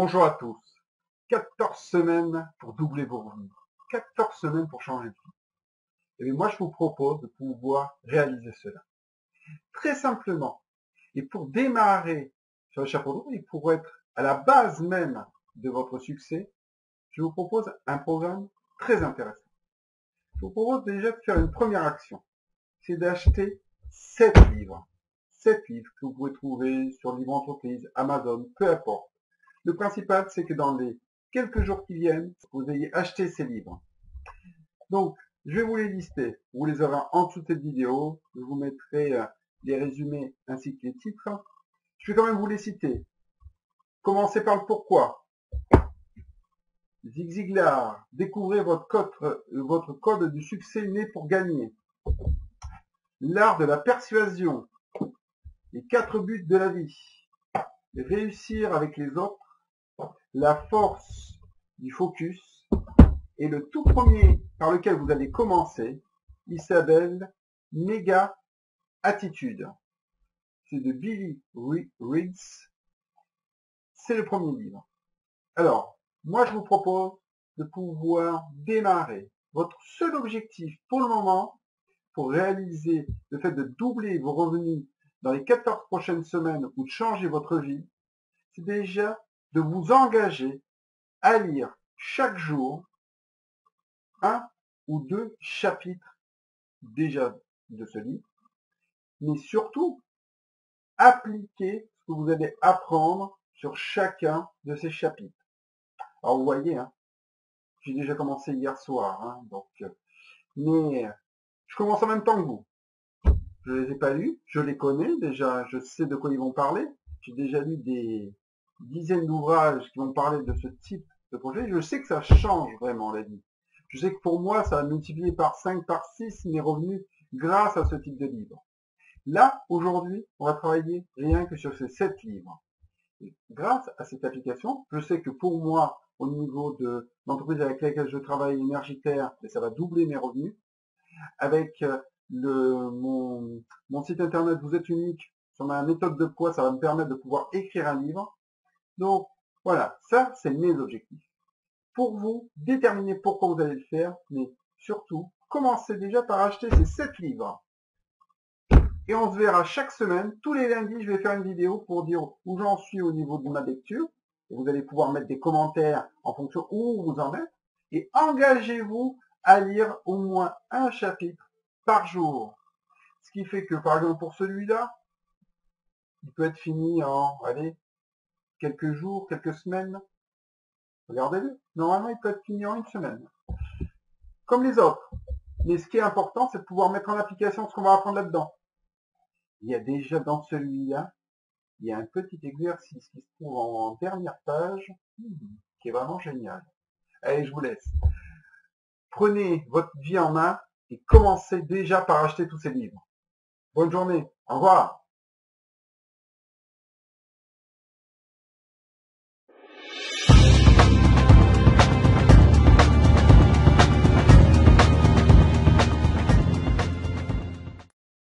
Bonjour à tous. 14 semaines pour doubler vos revenus. 14 semaines pour changer de vie. Et bien moi, je vous propose de pouvoir réaliser cela. Très simplement. Et pour démarrer sur le chapeau de roue et pour être à la base même de votre succès, je vous propose un programme très intéressant. Je vous propose déjà de faire une première action. C'est d'acheter 7 livres. 7 livres que vous pouvez trouver sur Livre Entreprise, Amazon, peu importe. Le principal, c'est que dans les quelques jours qui viennent, vous ayez acheté ces livres. Donc, je vais vous les lister. Vous les aurez en dessous de cette vidéo. Je vous mettrai les résumés ainsi que les titres. Je vais quand même vous les citer. Commencez par le pourquoi. Zig Ziglar, découvrez votre code du succès né pour gagner. L'art de la persuasion. Les 4 buts de la vie. Réussir avec les autres. La force du focus. Et le tout premier par lequel vous allez commencer, il s'appelle Méga Attitude. C'est de Billy Riggs. C'est le premier livre. Alors, moi je vous propose de pouvoir démarrer. Votre seul objectif pour le moment, pour réaliser le fait de doubler vos revenus dans les 14 prochaines semaines ou de changer votre vie, c'est déjà de vous engager à lire chaque jour 1 ou 2 chapitres déjà de ce livre, mais surtout appliquer ce que vous allez apprendre sur chacun de ces chapitres. Alors vous voyez, j'ai déjà commencé hier soir, mais je commence en même temps que vous. Je les ai pas lus, je les connais déjà, je sais de quoi ils vont parler. J'ai déjà lu des dizaines d'ouvrages qui vont parler de ce type de projet. Je sais que ça change vraiment la vie. Je sais que pour moi, ça a multiplié par 5, par 6 mes revenus grâce à ce type de livre. Là, aujourd'hui, on va travailler rien que sur ces 7 livres. Et grâce à cette application, je sais que pour moi, au niveau de l'entreprise avec laquelle je travaille, Énergitaire, ça va doubler mes revenus. Avec mon site internet Vous êtes unique, sur ma méthode de poids, ça va me permettre de pouvoir écrire un livre. Donc, voilà, ça, c'est mes objectifs. Pour vous, déterminez pourquoi vous allez le faire, mais surtout, commencez déjà par acheter ces 7 livres. Et on se verra chaque semaine. Tous les lundis, je vais faire une vidéo pour dire où j'en suis au niveau de ma lecture. Et vous allez pouvoir mettre des commentaires en fonction où vous en êtes. Et engagez-vous à lire au moins un chapitre par jour. Ce qui fait que, par exemple, pour celui-là, il peut être fini en, quelques jours, quelques semaines. Regardez-le. Normalement, il peut être fini en une semaine. Comme les autres. Mais ce qui est important, c'est de pouvoir mettre en application ce qu'on va apprendre là-dedans. Il y a déjà dans celui-là, il y a un petit exercice qui se trouve en dernière page, qui est vraiment génial. Allez, je vous laisse. Prenez votre vie en main et commencez déjà par acheter tous ces livres. Bonne journée. Au revoir.